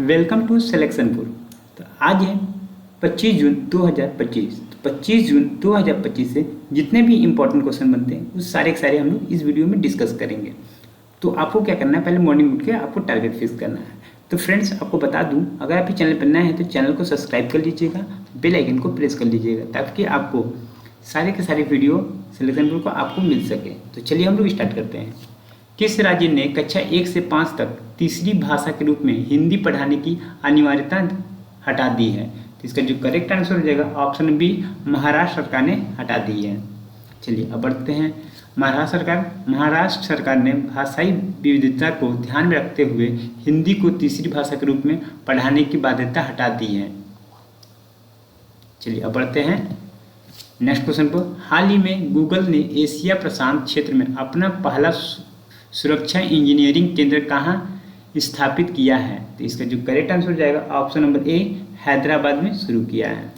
Welcome to सिलेक्शनपुर। तो आज है 25 जून 2025। तो 25 जून 2025 से जितने भी इंपॉर्टेंट क्वेश्चन बनते हैं उस सारे के सारे हम लोग इस वीडियो में डिस्कस करेंगे। तो आपको क्या करना है, पहले मॉर्निंग उठ के आपको टारगेट फिक्स करना है। तो फ्रेंड्स, आपको बता दूं, अगर आप चैनल पर नए हैं तो चैनल को सब्सक्राइब कर लीजिएगा, बेल आइकन को प्रेस कर लीजिएगा ताकि आपको सारे के सारे वीडियो सिलेक्शनपुर को आपको मिल सके। तो चलिए हम लोग स्टार्ट करते हैं। किस राज्य ने कक्षा 1 से 5 तक तीसरी भाषा के रूप में हिंदी पढ़ाने की अनिवार्यता हटा दी है? तो इसका जो करेक्ट आंसर हो जाएगा ऑप्शन बी, महाराष्ट्र सरकार ने हटा दी है। चलिए अब बढ़ते हैं। महाराष्ट्र सरकार ने भाषाई विविधता को ध्यान में रखते हुए हिंदी को तीसरी भाषा के रूप में पढ़ाने की बाध्यता हटा दी है। चलिए अब बढ़ते हैं नेक्स्ट क्वेश्चन पर। हाल ही में गूगल ने एशिया प्रशांत क्षेत्र में अपना पहला सुरक्षा इंजीनियरिंग केंद्र कहाँ स्थापित किया है? तो इसका जो करेक्ट आंसर हो जाएगा ऑप्शन नंबर ए, हैदराबाद में शुरू किया है।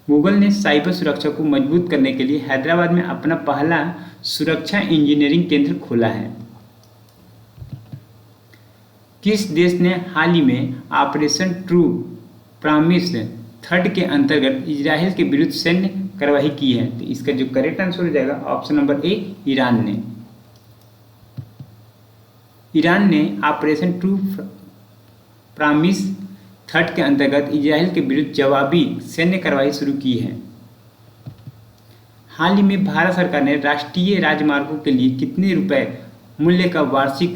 गूगल ने साइबर सुरक्षा को मजबूत करने के लिए हैदराबाद में अपना पहला सुरक्षा इंजीनियरिंग केंद्र खोला है। किस देश ने हाल ही में ऑपरेशन ट्रू प्रॉमिस थर्ड के अंतर्गत इजराइल के विरुद्ध सैन्य कार्रवाई की है? तो इसका जो करेक्ट आंसर हो जाएगा ऑप्शन नंबर ए, ईरान ने। ईरान ने ऑपरेशन ट्रू प्रॉमिस थर्ड के अंतर्गत इजराइल के विरुद्ध जवाबी सैन्य कार्रवाई शुरू की है। हाल ही में भारत सरकार ने राष्ट्रीय राजमार्गों के लिए कितने रुपए मूल्य का वार्षिक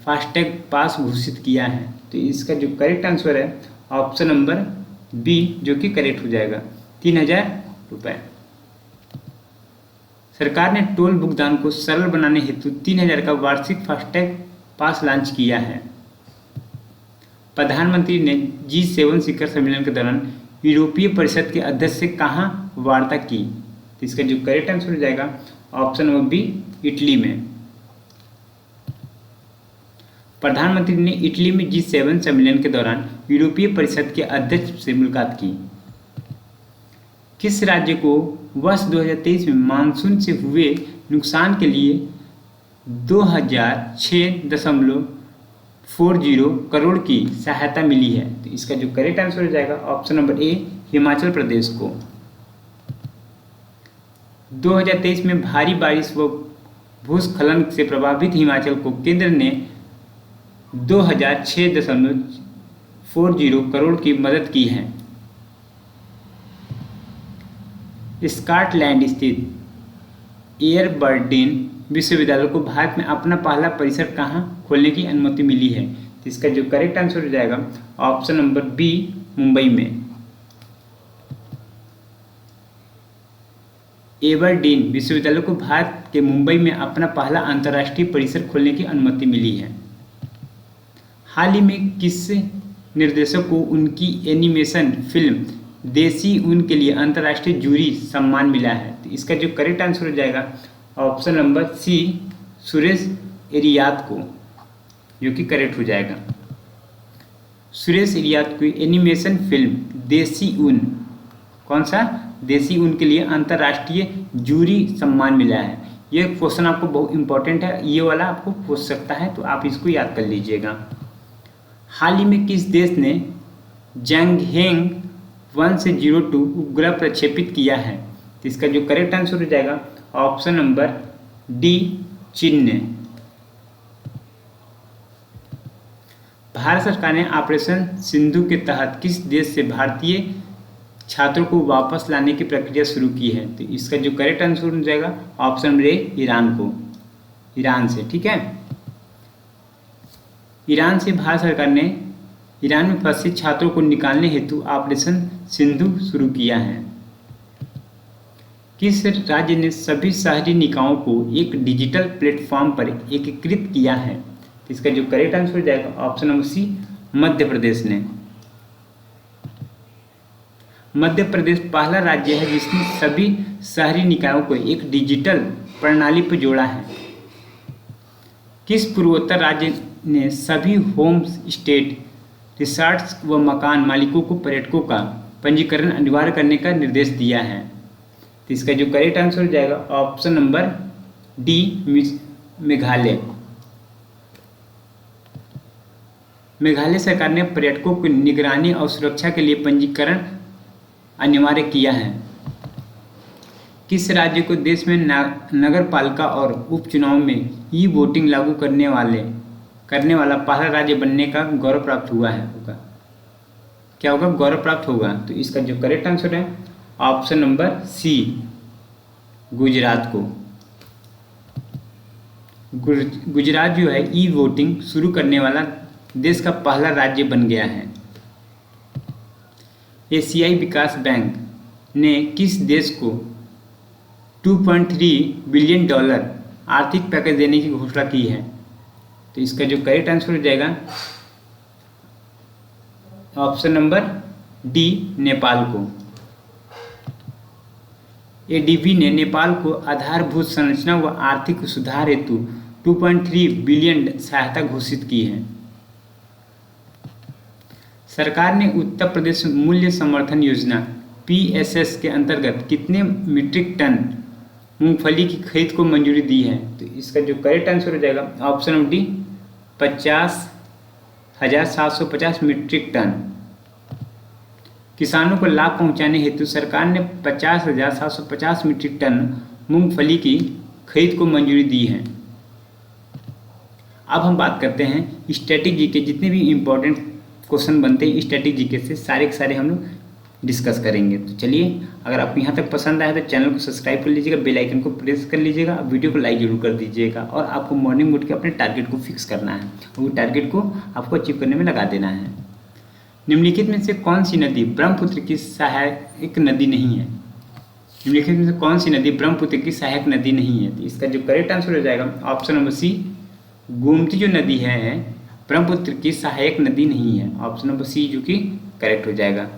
फास्टैग पास घोषित किया है? तो इसका जो करेक्ट आंसर है ऑप्शन नंबर बी, जो कि करेक्ट हो जाएगा 3000 रुपये। सरकार ने टोल भुगतान को सरल बनाने हेतु 3000 का वार्षिक फास्टैग पास लॉन्च किया है। प्रधानमंत्री ने G7 शिखर सम्मेलन के दौरान यूरोपीय परिषद के अध्यक्ष से कहाँ वार्ता की? तो इसका जो करेक्ट आंसर हो जाएगा ऑप्शन नंबर बी, इटली में। प्रधानमंत्री ने इटली में G7 सम्मेलन के दौरान यूरोपीय परिषद के अध्यक्ष से मुलाकात की। किस राज्य को वर्ष 2023 में मानसून से हुए नुकसान के लिए 2006.40 करोड़ की सहायता मिली है? तो इसका जो करेक्ट आंसर हो जाएगा option number A, Himachal Pradesh को। 2023 में भारी बारिश व भूस्खलन से प्रभावित हिमाचल को केंद्र ने 2006.40 करोड़ की मदद की है। स्कॉटलैंड स्थित एयरबर्डीन विश्वविद्यालय को भारत में अपना पहला परिसर कहाँ खोलने की अनुमति मिली है? तो इसका जो करेक्ट आंसर हो जाएगा ऑप्शन नंबर बी, मुंबई में। एबरडीन विश्वविद्यालय को भारत के मुंबई में अपना पहला अंतर्राष्ट्रीय परिसर खोलने की अनुमति मिली है। हाल ही में किस निर्देशक को उनकी एनिमेशन फिल्म देसी ऊन के लिए अंतर्राष्ट्रीय जूरी सम्मान मिला है? तो इसका जो करेक्ट आंसर हो जाएगा ऑप्शन नंबर सी, सुरेश इरियात को, जो कि करेक्ट हो जाएगा। सुरेश इरियात को एनिमेशन फिल्म देसी ऊन, कौन सा? देसी ऊन के लिए अंतर्राष्ट्रीय जूरी सम्मान मिला है। ये क्वेश्चन आपको बहुत इंपॉर्टेंट है, ये वाला आपको पूछ सकता है, तो आप इसको याद कर लीजिएगा। हाल ही में किस देश ने जैंगहेंग 102 उपग्रह प्रक्षेपित किया है? तो इसका जो करेक्ट आंसर हो जाएगा ऑप्शन नंबर डी, चीन ने। भारत सरकार ने ऑपरेशन सिंधु के तहत किस देश से भारतीय छात्रों को वापस लाने की प्रक्रिया शुरू की है? तो इसका जो करेक्ट आंसर हो जाएगा ऑप्शन नंबर ए, ईरान को, ईरान से। ठीक है, ईरान से भारत सरकार ने ईरान में फंसे छात्रों को निकालने हेतु ऑपरेशन सिंधु शुरू किया है। किस राज्य ने सभी शहरी निकायों को एक डिजिटल प्लेटफॉर्म पर एकीकृत किया है? तो इसका जो करेक्ट आंसर हो जाएगा option number C, Madhya Pradesh ने। मध्य प्रदेश पहला राज्य है जिसने सभी शहरी निकायों को एक डिजिटल प्रणाली पर जोड़ा है। किस पूर्वोत्तर राज्य ने सभी होम स्टेट रिसॉर्ट्स व मकान मालिकों को पर्यटकों का पंजीकरण अनिवार्य करने का निर्देश दिया है? तो इसका जो करेक्ट आंसर हो जाएगा option number D, Meghalaya. Meghalaya सरकार ने पर्यटकों की निगरानी और सुरक्षा के लिए पंजीकरण अनिवार्य किया है। किस राज्य को देश में नगर पालिका और उपचुनाव में ई वोटिंग लागू करने वाला पहला राज्य बनने का गौरव प्राप्त हुआ है? क्या होगा? गौरव प्राप्त होगा। तो इसका जो करेक्ट आंसर है ऑप्शन नंबर सी, गुजरात को। गुजरात जो है ई वोटिंग शुरू करने वाला देश का पहला राज्य बन गया है। एशियाई विकास बैंक ने किस देश को $2.3 बिलियन आर्थिक पैकेज देने की घोषणा की है? तो इसका जो करेक्ट आंसर हो जाएगा ऑप्शन नंबर डी, नेपाल को। एडीबी ने नेपाल को आधारभूत संरचना व आर्थिक सुधार हेतु 2.3 बिलियन सहायता घोषित की है। सरकार ने उत्तर प्रदेश मूल्य समर्थन योजना PSS के अंतर्गत कितने मीट्रिक टन मूंगफली की खरीद को मंजूरी दी है? तो इसका जो करेक्ट आंसर हो जाएगा option number D, 50,750 metric ton. किसानों को लाभ पहुंचाने हेतु सरकार ने 50,750 मीट्रिक टन मूंगफली की खरीद को मंजूरी दी है। अब हम बात करते हैं स्टैटिक जीके, जितने भी इम्पोर्टेंट क्वेश्चन बनते हैं स्टैटिक जीके से सारे के सारे हम लोग डिस्कस करेंगे। तो चलिए, अगर आपको यहाँ तक पसंद आया तो चैनल को सब्सक्राइब कर लीजिएगा, बेल आइकन को प्रेस कर लीजिएगा, वीडियो को लाइक जरूर कर दीजिएगा। और आपको मॉर्निंग उठ के अपने टारगेट को फिक्स करना है, वो टारगेट को आपको अचीव करने में लगा देना है। निम्नलिखित में से कौन सी नदी ब्रह्मपुत्र की सहायक नदी नहीं है? निम्नलिखित में से कौन सी नदी ब्रह्मपुत्र की सहायक नदी नहीं है? तो इसका जो करेक्ट आंसर हो जाएगा ऑप्शन नंबर सी, गोमती जो नदी है ब्रह्मपुत्र की सहायक नदी नहीं है। ऑप्शन नंबर सी जो कि करेक्ट हो जाएगा।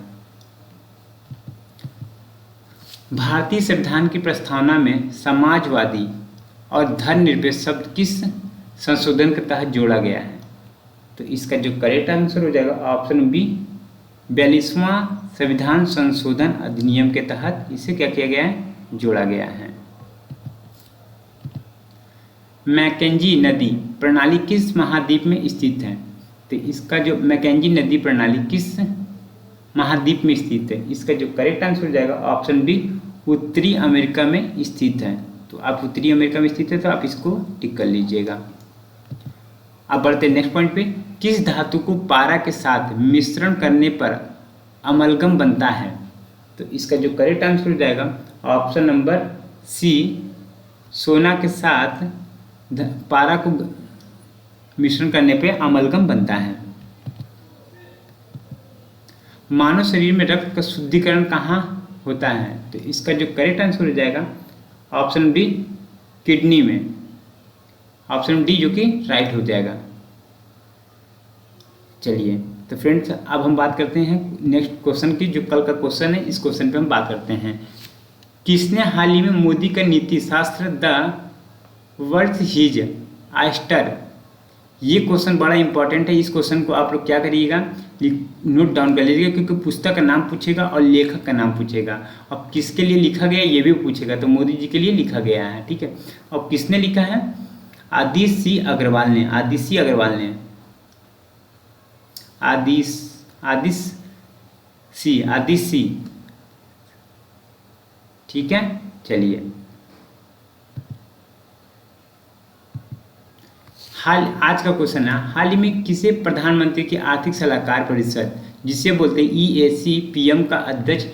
भारतीय संविधान की प्रस्तावना में समाजवादी और धर्मनिरपेक्ष शब्द किस संशोधन के तहत जोड़ा गया है? तो इसका जो करेक्ट आंसर हो जाएगा ऑप्शन बी, 42वां संविधान संशोधन अधिनियम के तहत इसे क्या किया गया है? जोड़ा गया है। मैकेंजी नदी प्रणाली किस महाद्वीप में स्थित है? तो इसका जो मैकेंजी नदी प्रणाली किस महाद्वीप में स्थित है? इसका जो करेक्ट आंसर हो जाएगा ऑप्शन बी, उत्तरी अमेरिका में स्थित है। तो आप उत्तरी अमेरिका में स्थित है तो आप इसको टिक कर लीजिएगा। अब बढ़ते नेक्स्ट पॉइंट पे, किस धातु को पारा के साथ मिश्रण करने पर अमलगम बनता है? तो इसका जो करेक्ट आंसर हो जाएगा ऑप्शन नंबर सी, सोना के साथ पारा को मिश्रण करने पे अमलगम बनता है। मानव शरीर में रक्त का शुद्धिकरण कहाँ होता है? तो इसका जो करेक्ट आंसर हो जाएगा ऑप्शन बी, किडनी में। ऑप्शन डी जो कि राइट हो जाएगा। चलिए तो फ्रेंड्स, अब हम बात करते हैं नेक्स्ट क्वेश्चन की, जो कल का क्वेश्चन है। इस क्वेश्चन पे हम बात करते हैं, किसने हाल ही में मोदी का नीति शास्त्र द वर्थ हिज आस्टर, ये क्वेश्चन बड़ा इंपॉर्टेंट है। इस क्वेश्चन को आप लोग क्या करिएगा, नोट डाउन कर लीजिएगा, क्योंकि पुस्तक का नाम पूछेगा और लेखक का नाम पूछेगा, और किसके लिए लिखा गया ये भी पूछेगा। तो मोदी जी के लिए लिखा गया है, ठीक है। और किसने लिखा है? आदिश सी अग्रवाल ने। आदिश सी, ठीक है। चलिए, आज का क्वेश्चन है, हाल ही में किसे प्रधानमंत्री की आर्थिक सलाहकार परिषद, जिसे बोलते हैं EAC-PM का अध्यक्ष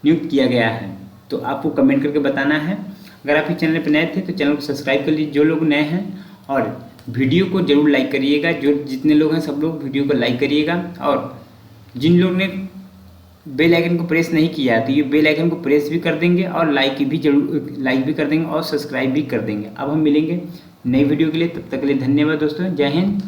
नियुक्त किया गया है? तो आपको कमेंट करके बताना है। अगर आप इस चैनल पर नए थे तो चैनल को सब्सक्राइब कर लीजिए जो लोग नए हैं, और वीडियो को जरूर लाइक करिएगा। जो जितने लोग हैं सब लोग वीडियो को लाइक करिएगा, और जिन लोग ने बेल आइकन को प्रेस नहीं किया तो ये बेल आइकन को प्रेस भी कर देंगे, और लाइक भी कर देंगे, और सब्सक्राइब भी कर देंगे। अब हम मिलेंगे नई वीडियो के लिए, तब तक के लिए धन्यवाद दोस्तों। जय हिंद।